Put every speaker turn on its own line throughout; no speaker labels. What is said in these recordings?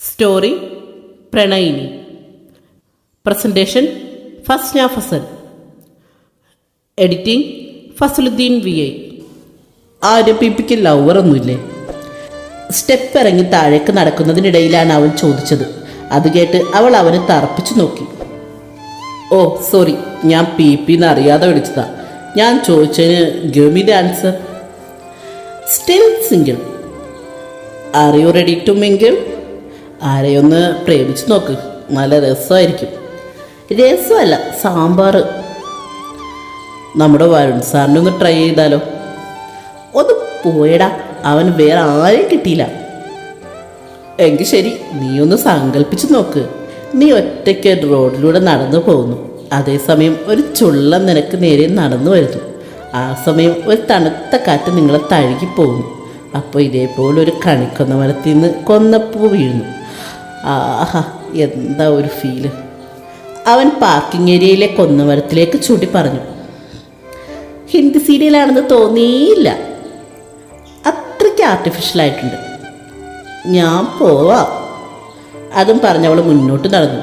Story Pranayini. Presentation Fasna Fasal. Editing Fasaluddeen VI. ആരും പിപ്പിക്ക് ലവറൊന്നുമില്ലേ? Step ഇറങ്ങി താഴേക്ക് നടക്കുന്നതിനിടയിലാണ് അവൻ ചോദിച്ചത്. അത് കേട്ട് അവൾ അവനെ തറപ്പിച്ചു നോക്കി. ഓ സോറി, ഞാൻ പിന്ന് അറിയാതെ വിളിച്ചതാ. ഞാൻ ചോദിച്ചതിന് give me the answer. Still single. Are you ready to mingle? ആരെയൊന്ന് പ്രേമിച്ച് നോക്ക്, നല്ല രസമായിരിക്കും. രസമല്ല, സാമ്പാർ. നമ്മുടെ വരുൺ സാറിനെ ഒന്ന് ട്രൈ ചെയ്താലോ? ഒന്ന് പോയടാ, അവൻ വേറെ ആരെയും കിട്ടിയില്ല. എങ്കിൽ ശരി, നീ ഒന്ന് സങ്കല്പിച്ച് നോക്ക്. നീ ഒറ്റയ്ക്ക് റോഡിലൂടെ നടന്നു പോകുന്നു. അതേസമയം ഒരു ചുള്ളം നിനക്ക് നേരെ നടന്നു വരുന്നു. ആ സമയം ഒരു തണുത്ത കാറ്റ് നിങ്ങളെ തഴുകിപ്പോകുന്നു. അപ്പോൾ ഇതേപോലെ ഒരു കണിക്കൊന്ന മരത്തിൽ നിന്ന് കൊന്നപ്പൂ വീഴുന്നു. ആഹാ, എന്താ ഒരു ഫീല്. അവൻ പാർക്കിംഗ് ഏരിയയിലെ കൊന്നമരത്തിലേക്ക് ചൂണ്ടി പറഞ്ഞു. ഹിന്ദി സീരിയലാണെന്ന് തോന്നിയില്ല, അത്രയ്ക്ക് ആർട്ടിഫിഷ്യലായിട്ടുണ്ട്. ഞാൻ പോവാം. അതും പറഞ്ഞവൾ മുന്നോട്ട് നടന്നു.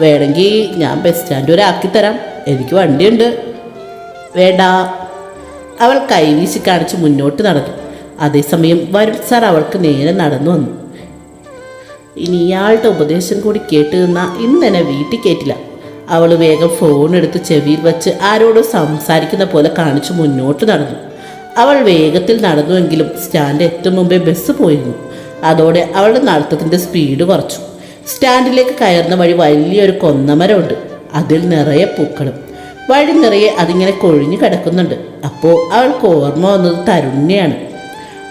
വേണമെങ്കിൽ ഞാൻ ബസ് സ്റ്റാൻഡ് വരെ ആക്കിത്തരാം, എനിക്ക് വണ്ടിയുണ്ട്. വേണ്ട. അവൾ കൈവീശി കാണിച്ച് മുന്നോട്ട് നടന്നു. അതേസമയം വരുൺ സാർ അവൾക്ക് നേരെ നടന്നു വന്നു. ഇനി ഇയാളുടെ ഉപദേശം കൂടി കേട്ട് നിന്നാൽ ഇന്ന് എന്നെ വീട്ടിൽ കയറ്റില്ല. അവൾ വേഗം ഫോണെടുത്ത് ചെവിയിൽ വച്ച് ആരോട് സംസാരിക്കുന്ന പോലെ കാണിച്ച് മുന്നോട്ട് നടന്നു. അവൾ വേഗത്തിൽ നടന്നുവെങ്കിലും സ്റ്റാൻഡ് എത്തും മുമ്പേ ബസ് പോയിരുന്നു. അതോടെ അവളുടെ നടത്തത്തിൻ്റെ സ്പീഡ് കുറച്ചു. സ്റ്റാൻഡിലേക്ക് കയറുന്ന വഴി വലിയൊരു കൊന്നമരമുണ്ട്. അതിൽ നിറയെ പൂക്കളും. വഴി നിറയെ അതിങ്ങനെ കൊഴിഞ്ഞു കിടക്കുന്നുണ്ട്. അപ്പോൾ അവൾക്ക് ഓർമ്മ വന്നത് തരുണിനെയാണ്.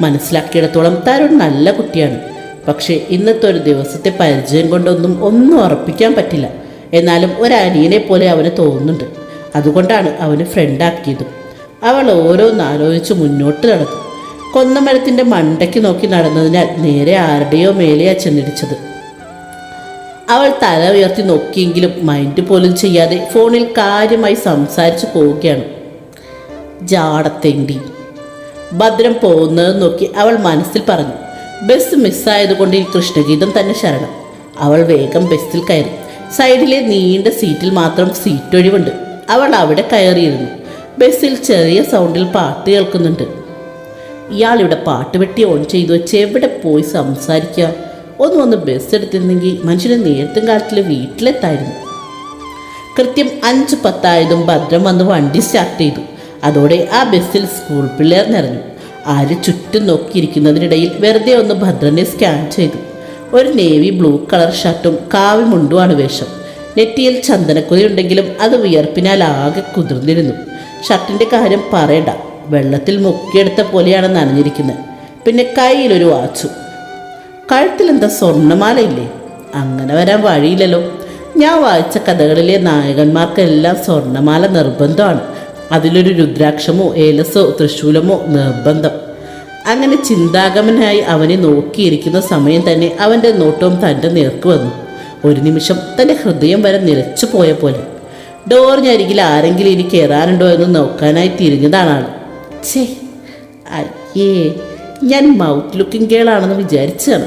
മനസ്സിലാക്കിയിടത്തോളം തരുൺ നല്ല കുട്ടിയാണ്. പക്ഷേ ഇന്നത്തെ ഒരു ദിവസത്തെ പരിചയം ഒന്നും ഉറപ്പിക്കാൻ പറ്റില്ല. എന്നാലും ഒരനിയനെ പോലെ അവന് തോന്നുന്നുണ്ട്. അതുകൊണ്ടാണ് അവന് ഫ്രണ്ടാക്കിയതും. അവൾ ഓരോന്നാലോചിച്ച് മുന്നോട്ട് നടന്നു. കൊന്നമരത്തിൻ്റെ മണ്ടയ്ക്ക് നോക്കി നടന്നതിനാൽ നേരെ ആരുടെയോ മേലെയാ ചെന്നിടിച്ചത്. അവൾ തല ഉയർത്തി നോക്കിയെങ്കിലും മൈൻഡ് പോലും ചെയ്യാതെ ഫോണിൽ കാര്യമായി സംസാരിച്ചു പോവുകയാണ്. ജാടത്തെണ്ടി. ഭദ്രം പോകുന്നത് നോക്കി അവൾ മനസ്സിൽ പറഞ്ഞു. ബസ് മിസ്സായതുകൊണ്ട് ഈ കൃഷ്ണഗീതം തന്നെ ശരണം. അവൾ വേഗം ബസ്സിൽ കയറി. സൈഡിലെ നീണ്ട സീറ്റിൽ മാത്രം സീറ്റൊഴിവുണ്ട്. അവൾ അവിടെ കയറിയിരുന്നു. ബസ്സിൽ ചെറിയ സൗണ്ടിൽ പാട്ട് കേൾക്കുന്നുണ്ട്. ഇയാളിവിടെ പാട്ട് വെട്ടി ഓൺ ചെയ്തു വെച്ച് എവിടെ പോയി സംസാരിക്കുക? ഒന്ന് ബസ് എടുത്തിരുന്നെങ്കിൽ മനുഷ്യന് നേരത്തും കാലത്തിൽ വീട്ടിലെത്തായിരുന്നു. കൃത്യം 5:10 ഭദ്രം വന്ന് വണ്ടി സ്റ്റാർട്ട് ചെയ്തു. അതോടെ ആ ബസ്സിൽ സ്കൂൾ പിള്ളേർ നിറഞ്ഞു. ആര് ചുറ്റും നോക്കിയിരിക്കുന്നതിനിടയിൽ വെറുതെ ഒന്ന് ഭദ്രനെ സ്കാൻ ചെയ്തു. ഒരു നേവി ബ്ലൂ കളർ ഷർട്ടും കാവി മുണ്ടുമാണ് വേഷം. നെറ്റിയിൽ ചന്ദനക്കുറി ഉണ്ടെങ്കിലും അത് വിയർപ്പിനാൽ ആകെ കുതിർന്നിരുന്നു. ഷർട്ടിൻ്റെ കാര്യം പറയണ്ട, വെള്ളത്തിൽ മുക്കിയെടുത്ത പോലെയാണ് നനഞ്ഞിരിക്കുന്നത്. പിന്നെ കയ്യിലൊരു വാച്ചും. കഴുത്തിലെന്താ സ്വർണ്ണമാലയില്ലേ? അങ്ങനെ വരാൻ വഴിയില്ലല്ലോ. ഞാൻ വായിച്ച കഥകളിലെ നായകന്മാർക്കെല്ലാം സ്വർണ്ണമാല നിർബന്ധമാണ്. അതിലൊരു രുദ്രാക്ഷമോ ഏലസോ തൃശൂലമോ നിർബന്ധം. അങ്ങനെ ചിന്താഗമനായി അവനെ നോക്കിയിരിക്കുന്ന സമയം തന്നെ അവൻ്റെ നോട്ടവും തൻ്റെ നേർക്ക് വന്നു. ഒരു നിമിഷം തൻ്റെ ഹൃദയം വരെ നിലച്ചു പോയ പോലെ. ഡോറിനരികിൽ ആരെങ്കിലും ഇനി കയറാനുണ്ടോ എന്ന് നോക്കാനായി തിരിഞ്ഞതാണ് ആൾ. ഛേ, അയ്യേ, ഞാൻ മൗത്ത് ലുക്കിംഗ് ഗേളാണെന്ന് വിചാരിച്ചാണ്.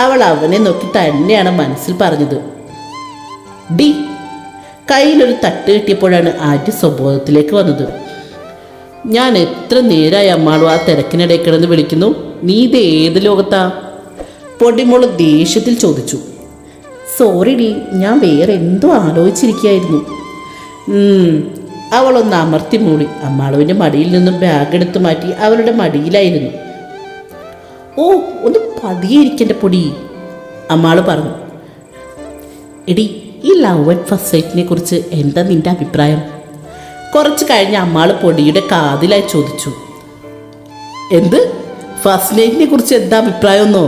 അവൾ അവനെ നോക്കി തന്നെയാണ് മനസ്സിൽ പറഞ്ഞത്. ഡി. കയ്യിലൊരു തട്ട് കിട്ടിയപ്പോഴാണ് ആദ്യ സ്വബോധത്തിലേക്ക് വന്നത്. ഞാൻ എത്ര നേരമായി അമ്മാളും ആ തിരക്കിനിടയിൽ കിടന്ന് വിളിക്കുന്നു. നീ ഇത് ഏത് ലോകത്താ? പൊടിമോള് ദേഷ്യത്തിൽ ചോദിച്ചു. സോറി ഡി, ഞാൻ വേറെ എന്തോ ആലോചിച്ചിരിക്കുകയായിരുന്നു. അവളൊന്ന് അമർത്തി മൂളി. അമ്മാളുവിൻ്റെ മടിയിൽ നിന്നും ബാഗ് എടുത്ത് മാറ്റി അവളുടെ മടിയിലായിരുന്നു. ഓ, ഒന്ന് പതിയിരിക്കേണ്ട പൊടി, അമ്മാള് പറഞ്ഞു. എടി, ഈ ലവ് അറ്റ് ഫസ്റ്റ് സൈറ്റിനെ കുറിച്ച് എന്താ നിന്റെ അഭിപ്രായം? കുറച്ച് കഴിഞ്ഞ് അമ്മാള് പൊടിയുടെ കാതിലായി ചോദിച്ചു. എന്ത്? ഫസ്റ്റ് നൈറ്റിനെ കുറിച്ച് എന്താ അഭിപ്രായമെന്നോ?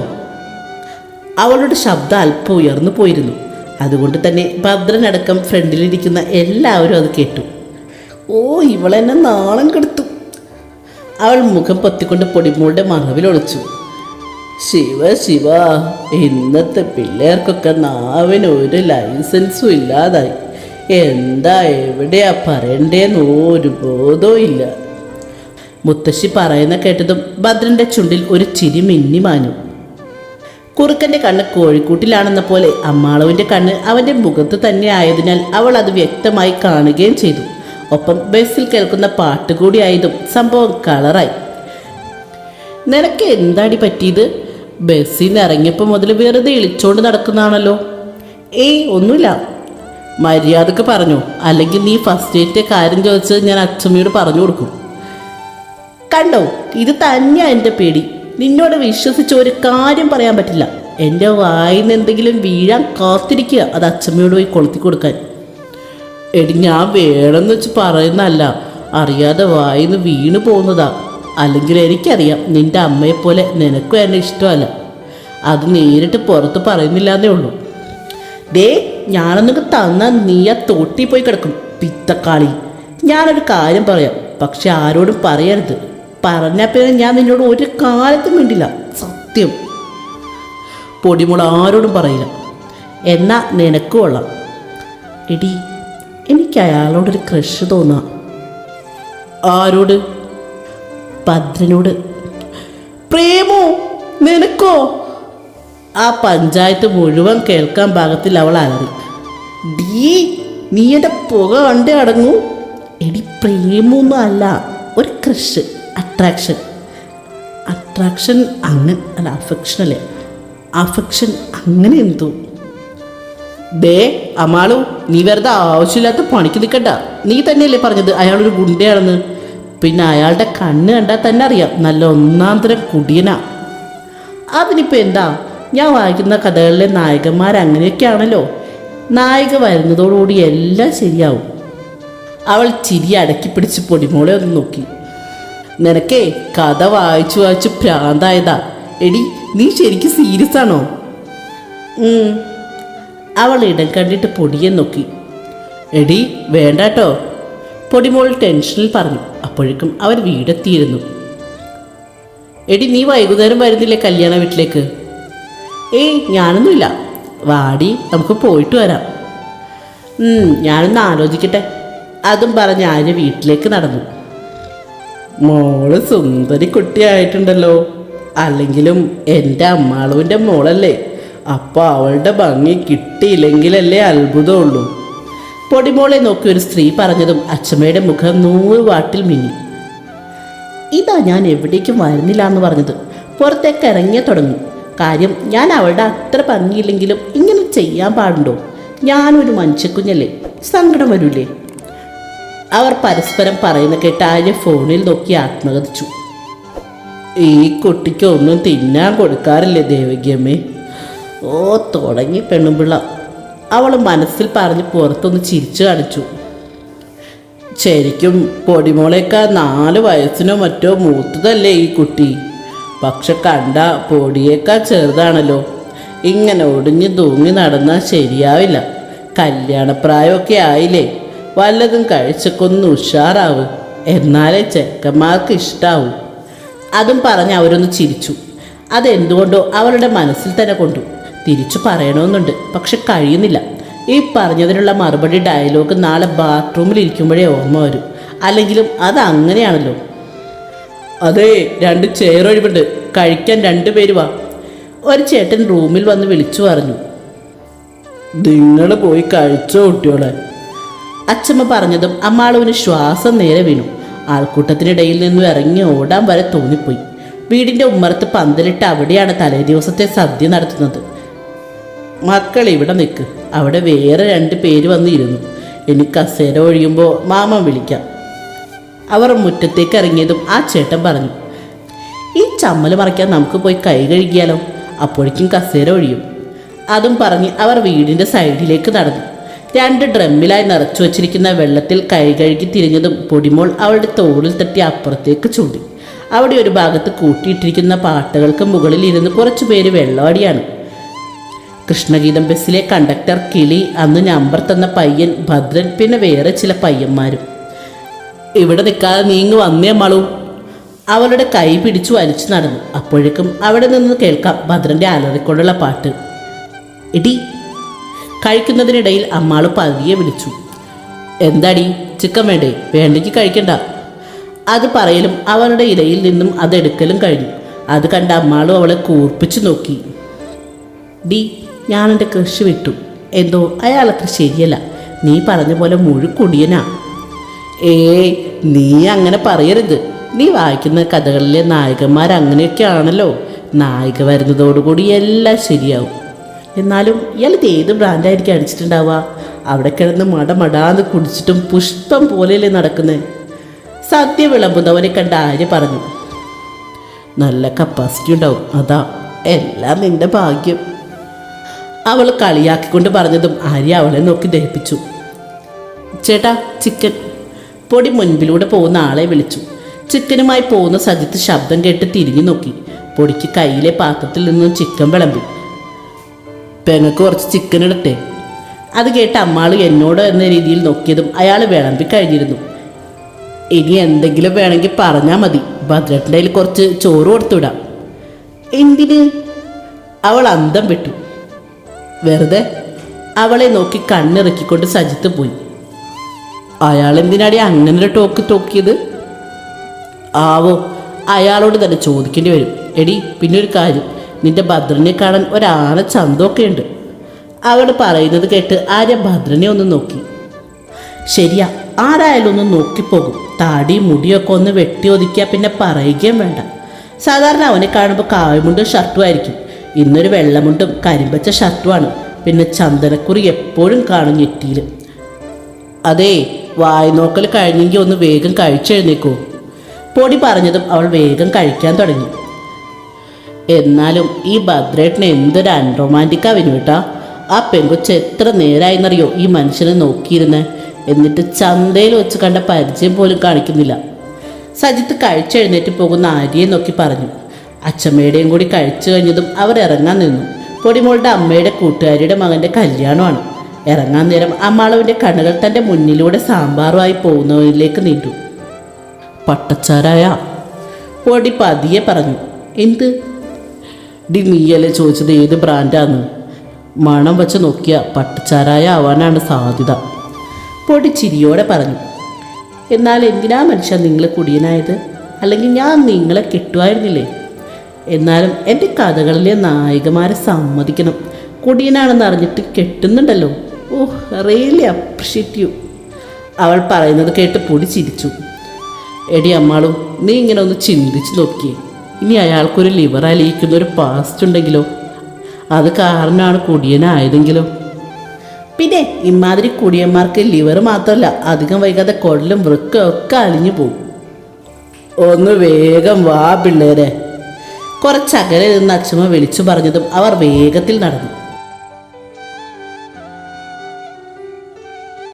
അവളുടെ ശബ്ദം അല്പം ഉയർന്നു പോയിരുന്നു. അതുകൊണ്ട് തന്നെ ഭദ്രനടക്കം ഫ്രണ്ടിലിരിക്കുന്ന എല്ലാവരും അത് കേട്ടു. ഓ, ഇവളെന്നെ നാളം കെടുത്തു. അവൾ മുഖം പൊത്തിക്കൊണ്ട് പൊടിമോളുടെ മറവിലൊളിച്ചു. ശിവ ശിവ, ഇന്നത്തെ പിള്ളേർക്കൊക്കെ നാവിന് ഒരു ലൈസൻസും ഇല്ലാതായി. എന്താ എവിടെയാ പറയണ്ടേന്ന് ഒരു ബോധവും ഇല്ല. മുത്തശ്ശി പറയുന്ന കേട്ടതും ഭദ്രൻ്റെ ചുണ്ടിൽ ഒരു ചിരി മിന്നി മാഞ്ഞു. കുറുക്കൻ്റെ കണ്ണ് കോഴിക്കൂട്ടിലാണെന്ന പോലെ അമ്മാളുവിൻ്റെ കണ്ണ് അവൻ്റെ മുഖത്ത് തന്നെ ആയതിനാൽ അവൾ അത് വ്യക്തമായി കാണുകയും ചെയ്തു. ഒപ്പം ബസ്സിൽ കേൾക്കുന്ന പാട്ട് കൂടി ആയതും സംഭവം കളറായി. നിനക്ക് എന്താടി പറ്റിയത്? ബസ്സിൽ നിന്ന് ഇറങ്ങിയപ്പോൾ മുതൽ വെറുതെ ഇളിച്ചോണ്ട് നടക്കുന്നതാണല്ലോ. ഒന്നുമില്ല. മര്യാദക്ക് പറഞ്ഞു, അല്ലെങ്കിൽ നീ ഫസ്റ്റ് ഡേറ്റ് കാര്യം ചോദിച്ചത് ഞാൻ അച്ഛമ്മയോട് പറഞ്ഞു കൊടുക്കും. കണ്ടോ, ഇത് തന്നെയാ എൻ്റെ പേടി. നിന്നോട് വിശ്വസിച്ച് ഒരു കാര്യം പറയാൻ പറ്റില്ല. എൻ്റെ വായിന്ന് എന്തെങ്കിലും വീഴാൻ കാത്തിരിക്കുക, അത് അച്ഛമ്മയോട് പോയി കൊളുത്തി കൊടുക്കാൻ. എടി, ഞാൻ വേണമെന്ന് വെച്ച് പറയുന്നതല്ല, അറിയാതെ വായിന്ന് വീണ് പോകുന്നതാ. അല്ലെങ്കിൽ എനിക്കറിയാം നിൻ്റെ അമ്മയെപ്പോലെ നിനക്കും എന്നെ ഇഷ്ടമല്ല. അത് നേരിട്ട് പുറത്ത് പറയുന്നില്ലാന്നേ ഉള്ളൂ. ഞാനൊന്നൊക്കെ തന്നാൽ നീ ആ തോട്ടി പോയി കിടക്കും, പിത്തക്കാളി. ഞാനൊരു കാര്യം പറയാം, പക്ഷെ ആരോടും പറയരുത്. പറഞ്ഞാൽ പിന്നെ ഞാൻ നിന്നോട് ഒരു കാലത്തും വേണ്ടില്ല, സത്യം. പൊടിമുള ആരോടും പറയില്ല. എന്നാ നിനക്ക് കൊള്ളാം. എടി, എനിക്ക് അയാളോടൊരു ക്രഷ് തോന്നാം. ആരോട്? ഭദ്രനോട്. പ്രേമോ? നിനക്കോ? ആ പഞ്ചായത്ത് മുഴുവൻ കേൾക്കാൻ പാകത്തിൽ അവൾ അലറി. നീ എൻ്റെ പുക കണ്ടേ അടങ്ങൂ. എടി, പ്രേമൊന്നും അല്ല, ഒരു ക്രഷ്, അട്രാക്ഷൻ. അങ്ങനെ അല്ല, അഫെക്ഷൻ അല്ലേ? അഫെക്ഷൻ അങ്ങനെ എന്തോ. അമാളു, നീ വെറുതെ ആവശ്യമില്ലാത്ത പണിക്ക് നിൽക്കണ്ട. നീ തന്നെയല്ലേ പറഞ്ഞത് അയാളൊരു ഗുണ്ടയാണെന്ന്? പിന്നെ അയാളുടെ കണ്ണ് കണ്ടാൽ തന്നെ അറിയാം, നല്ല ഒന്നാം തരം കുടിയനാ. അതിനിപ്പോൾ എന്താ? ഞാൻ വായിക്കുന്ന കഥകളിലെ നായകന്മാർ അങ്ങനെയൊക്കെയാണല്ലോ. നായിക വരുന്നതോടുകൂടി എല്ലാം ശരിയാവും. അവൾ ചിരി അടക്കി പിടിച്ച് പൊടിമോളെ ഒന്ന് നോക്കി. നിനക്കേ കഥ വായിച്ചു വായിച്ച് ഭ്രാന്തായതാ. എടി, നീ ശരിക്കും സീരിയസ് ആണോ? അവൾ ഇടം കണ്ടിട്ട് പൊടിയെ നോക്കി. എടി വേണ്ടാട്ടോ, പൊടിമോൾ ടെൻഷനിൽ പറഞ്ഞു. അപ്പോഴേക്കും അവർ വീടെത്തിയിരുന്നു. എടി, നീ വൈകുന്നേരം വരുന്നില്ലേ കല്യാണ വീട്ടിലേക്ക്? ഞാനൊന്നുമില്ല. വാടി, നമുക്ക് പോയിട്ട് വരാം. ഞാനൊന്ന് ആലോചിക്കട്ടെ. അതും പറഞ്ഞ് ആര്യ വീട്ടിലേക്ക് നടന്നു. മോള് സുന്ദരി കുട്ടിയായിട്ടുണ്ടല്ലോ. അല്ലെങ്കിലും എൻ്റെ അമ്മാളുവിൻ്റെ മോളല്ലേ, അപ്പോൾ അവളുടെ ഭംഗി കിട്ടിയില്ലെങ്കിലല്ലേ അത്ഭുതമുള്ളൂ. പൊടിമോളെ നോക്കി ഒരു സ്ത്രീ പറഞ്ഞതും അച്ഛമ്മയുടെ മുഖം 100 വാട്ടിൽ മിന്നി. ഇതാ ഞാൻ എവിടേക്കും വരുന്നില്ല എന്ന് പറഞ്ഞത്. പുറത്തേക്ക് ഇറങ്ങിയ തുടങ്ങി. കാര്യം, ഞാൻ അവളുടെ അത്ര ഭംഗിയില്ലെങ്കിലും ഇങ്ങനെ ചെയ്യാൻ പാടുണ്ടോ? ഞാനൊരു മനുഷ്യക്കുഞ്ഞല്ലേ, സങ്കടം വരൂലേ? അവർ പരസ്പരം പറയുന്ന കേട്ട് ആര്യ ഫോണിൽ നോക്കി ആത്മകഥിച്ചു. ഈ കുട്ടിക്ക് ഒന്നും തിന്നാൻ കൊടുക്കാറില്ലേ ദേവകിയമ്മേ? തുടങ്ങി പെണ്ണുപിള്ള. അവൾ മനസ്സിൽ പറഞ്ഞ് പുറത്തൊന്ന് ചിരിച്ചു കാണിച്ചു. ശരിക്കും പൊടിമോളേക്കാൾ 4 വയസ്സിനോ മറ്റോ മൂത്തതല്ലേ ഈ കുട്ടി. പക്ഷെ കണ്ട പൊടിയേക്കാൾ ചെറുതാണല്ലോ. ഇങ്ങനെ ഒടിഞ്ഞു തൂങ്ങി നടന്നാൽ ശരിയാവില്ല. കല്യാണപ്രായമൊക്കെ ആയില്ലേ, വല്ലതും കഴിച്ചൊക്കൊന്ന് ഉഷാറാവും, എന്നാലേ ചെക്കന്മാർക്ക് ഇഷ്ടാവും. അതും പറഞ്ഞ് അവരൊന്ന് ചിരിച്ചു. അതെന്തുകൊണ്ടോ അവളുടെ മനസ്സിൽ തന്നെ കൊണ്ടു. തിരിച്ചു പറയണമെന്നുണ്ട്, പക്ഷെ കഴിയുന്നില്ല. ഈ പറഞ്ഞതിനുള്ള മറുപടി ഡയലോഗ് നാളെ ബാത്റൂമിൽ ഇരിക്കുമ്പോഴേ ഓർമ്മ വരും. അല്ലെങ്കിലും അത് അങ്ങനെയാണല്ലോ. അതെ, 2 ചെയർ ഒഴിവുണ്ട്, കഴിക്കാൻ 2 പേര് വാ. ഒരു ചേട്ടൻ റൂമിൽ വന്ന് വിളിച്ചു പറഞ്ഞു. നിങ്ങൾ പോയി കഴിച്ചോ കുട്ടിയോളെ. അച്ഛമ്മ പറഞ്ഞതും അമ്മാളുവിന് ശ്വാസം നേരെ വീണു. ആൾക്കൂട്ടത്തിനിടയിൽ നിന്നും ഇറങ്ങി ഓടാൻ വരെ തോന്നിപ്പോയി. വീടിൻ്റെ ഉമ്മറത്ത് പന്തലിട്ട് അവിടെയാണ് തലേ ദിവസത്തെ സദ്യ നടത്തുന്നത്. മക്കൾ ഇവിടെ നിൽക്ക്, അവിടെ വേറെ 2 പേര് വന്നിരുന്നു. എനിക്ക് കസേര ഒഴിയുമ്പോൾ മാമൻ വിളിക്കാം. അവർ മുറ്റത്തേക്ക് ഇറങ്ങിയതും ആ ചേട്ടൻ പറഞ്ഞു, ഈ ചമ്മൽ മറയ്ക്കാൻ നമുക്ക് പോയി കൈ കഴുകിയാലോ, അപ്പോഴേക്കും കസേര ഒഴിയും. അതും പറഞ്ഞ് അവർ വീടിൻ്റെ സൈഡിലേക്ക് നടന്നു. 2 ഡ്രമ്മിലായി നിറച്ചു വച്ചിരിക്കുന്ന വെള്ളത്തിൽ കൈ കഴുകി തിരിഞ്ഞതും പൊടിമോൾ അവളുടെ തോളിൽ തട്ടി അപ്പുറത്തേക്ക് ചൂണ്ടി. അവിടെ ഒരു ഭാഗത്ത് കൂട്ടിയിട്ടിരിക്കുന്ന പാട്ടകൾക്ക് മുകളിൽ ഇരുന്ന് കുറച്ചു പേര് വെള്ളവാടിയാണ്. കൃഷ്ണഗീതം ബസ്സിലെ കണ്ടക്ടർ കിളി, അന്ന് നമ്പർ തന്ന പയ്യൻ ഭദ്രൻ, പിന്നെ വേറെ ചില പയ്യന്മാരും. ഇവിടെ നിൽക്കാതെ നീങ്ങ് വന്നേ മാളൂ. അവളുടെ കൈ പിടിച്ചു വലിച്ചു നടന്നു. അപ്പോഴേക്കും അവിടെ നിന്ന് കേൾക്കാം ഭദ്രൻ്റെ അലറിക്കൊണ്ടുള്ള പാട്ട്. ഇടി. കഴിക്കുന്നതിനിടയിൽ അമ്മാള് പതിയെ വിളിച്ചു. എന്താടി, ചിക്കൻ വേണ്ടേ? വേണ്ടെങ്കിൽ കഴിക്കണ്ട. അത് പറയലും അവളുടെ ഇടയിൽ നിന്നും അതെടുക്കലും കഴിഞ്ഞു. അത് കണ്ട അമ്മാളും അവളെ കൂർപ്പിച്ചു നോക്കി. ഡി, ഞാനെൻ്റെ കൃഷി വിട്ടു. എന്തോ അയാളത്ര ശരിയല്ല. നീ പറഞ്ഞ പോലെ മുഴുക്കുടിയനാ. ഏയ്, നീ അങ്ങനെ പറയരുത്. നീ വായിക്കുന്ന കഥകളിലെ നായകന്മാരങ്ങനെയൊക്കെയാണല്ലോ. നായിക വരുന്നതോടുകൂടി എല്ലാം ശരിയാവും. എന്നാലും ഇയാളിത് ഏത് ബ്രാൻഡായിരിക്കും അടിച്ചിട്ടുണ്ടാവുക? അവിടെ കിടന്ന് മടമടാന്ന് കുടിച്ചിട്ടും പുഷ്പം പോലെയല്ലേ നടക്കുന്നത്. സദ്യ വിളമ്പുന്നവനെ കണ്ട ആര്യ പറഞ്ഞു. നല്ല കപ്പാസിറ്റി ഉണ്ടാവും, അതാ. എല്ലാം നിന്റെ ഭാഗ്യം. അവൾ കളിയാക്കിക്കൊണ്ട് പറഞ്ഞതും ആര്യ അവളെ നോക്കി ദഹിപ്പിച്ചു. ചേട്ടാ, ചിക്കൻ. പൊടി മുൻപിലൂടെ പോകുന്ന ആളെ വിളിച്ചു. ചിക്കനുമായി പോകുന്ന സജിത്ത് ശബ്ദം കേട്ട് തിരിഞ്ഞു നോക്കി. പൊടിക്ക് കയ്യിലെ പാത്രത്തിൽ നിന്നും ചിക്കൻ വിളമ്പി. പെങ്ങൾക്ക് കുറച്ച് ചിക്കൻ ഇടട്ടെ? അത് കേട്ട് അമ്മാൾ എന്നോട് എന്ന രീതിയിൽ നോക്കിയതും അയാൾ വിളമ്പി കഴിഞ്ഞിരുന്നു. ഇനി എന്തെങ്കിലും വേണമെങ്കിൽ പറഞ്ഞാൽ മതി. ഭദ്രേട്ടൻ്റെ കയ്യിൽ കുറച്ച് ചോറ് കൊടുത്തുവിടാം. എന്തിന്? അവൾ അന്തം വിട്ടു. വെറുതെ. അവളെ നോക്കി കണ്ണിറക്കിക്കൊണ്ട് സജിത്ത് പോയി. അയാളെന്തിനാടി അങ്ങനൊരു ടോക്കിയത്? ആവോ, അയാളോട് തന്നെ ചോദിക്കേണ്ടി വരും. എടി, പിന്നെ ഒരു കാര്യം, നിന്റെ ഭദ്രനെ കാണാൻ ഒരാന ചന്തമൊക്കെ ഉണ്ട്. അവൾ പറയുന്നത് കേട്ട് ആര്യ ഭദ്രനെ ഒന്ന് നോക്കി. ശരിയാ, ആരായാലും ഒന്ന് നോക്കിപ്പോകും. താടി മുടിയൊക്കെ ഒന്ന് വെട്ടി ഒതുക്കിയാൽ പിന്നെ പറയുകയും വേണ്ട. സാധാരണ അവനെ കാണുമ്പോൾ കായമുണ്ടും ഷർട്ടും ആയിരിക്കും. ഇന്നൊരു വെള്ളമുണ്ടും കരിമ്പച്ച ഷർട്ടുമാണ്. പിന്നെ ചന്ദനക്കുറി എപ്പോഴും കാണും നെറ്റിയിൽ. അതേ, വായ്നോക്കൽ കഴിഞ്ഞെങ്കിൽ ഒന്ന് വേഗം കഴിച്ചെഴുന്നേക്കോ? പൊടി പറഞ്ഞതും അവൾ വേഗം കഴിക്കാൻ തുടങ്ങി. എന്നാലും ഈ ഭദ്രേട്ടന് എന്തൊരു അൺറൊമാൻറ്റിക്കാ വിനുവേട്ടാ. ആ പെങ്കൊച്ച് എത്ര നേരമായെന്നറിയോ ഈ മനുഷ്യനെ നോക്കിയിരുന്നേ. എന്നിട്ട് ചന്തയിൽ വെച്ച് കണ്ട പരിചയം പോലും കാണിക്കുന്നില്ല. സജിത്ത് കഴിച്ചെഴുന്നേറ്റ് പോകുന്ന ആര്യയെ നോക്കി പറഞ്ഞു. അച്ഛമ്മയുടെയും കൂടി കഴിച്ചു കഴിഞ്ഞതും അവർ ഇറങ്ങാൻ നിന്നു. പൊടിമോളുടെ അമ്മയുടെ കൂട്ടുകാരിയുടെ മകൻ്റെ കല്യാണമാണ്. ഇറങ്ങാൻ നേരം അമ്മാളവിൻ്റെ കണ്ണുകൾ തൻ്റെ മുന്നിലൂടെ സാമ്പാറുമായി പോകുന്നവരിലേക്ക് നീണ്ടു. പട്ടച്ചാരായ? പൊടി പതിയെ പറഞ്ഞു. എന്ത്? ഡി, നീയല്ലേ ചോദിച്ചത് ഏത് ബ്രാൻഡാന്ന്? മണം വെച്ച് നോക്കിയ പട്ടച്ചാരായ ആവാനാണ് സാധ്യത. പൊടി ചിരിയോടെ പറഞ്ഞു. എന്നാൽ എന്തിനാ മനുഷ്യ നിങ്ങൾ കുടിയനായത്? അല്ലെങ്കിൽ ഞാൻ നിങ്ങളെ കിട്ടുമായിരുന്നില്ലേ? എന്നാലും എൻ്റെ കഥകളിലെ നായികമാരെ സമ്മതിക്കണം. കുടിയനാണെന്ന് അറിഞ്ഞിട്ട് കെട്ടുന്നുണ്ടല്ലോ. ഓഹ്, റിയലി അപ്രിഷ്യേറ്റ് യു. അവൾ പറയുന്നത് കേട്ട് പൊടി ചിരിച്ചു. എടി അമ്മാളു, നീ ഇങ്ങനെ ഒന്ന് ചിന്തിച്ച് നോക്കിയേ. ഇനി അയാൾക്കൊരു ലിവർ അലിയിക്കുന്ന ഒരു പാസ്റ്റ് ഉണ്ടെങ്കിലോ? അത് കാരണമാണ് കുടിയനായതെങ്കിലോ? പിന്നെ ഇമാതിരി കുടിയന്മാർക്ക് ലിവർ മാത്രമല്ല, അധികം വൈകാതെ കുടലും വൃക്ക ഒക്കെ അലിഞ്ഞു പോകും. ഒന്ന് വേഗം വാ പിള്ളേരെ. കുറച്ചകലെ നിന്ന് അച്ഛമ്മ വിളിച്ചു പറഞ്ഞതും അവർ വേഗത്തിൽ നടന്നു.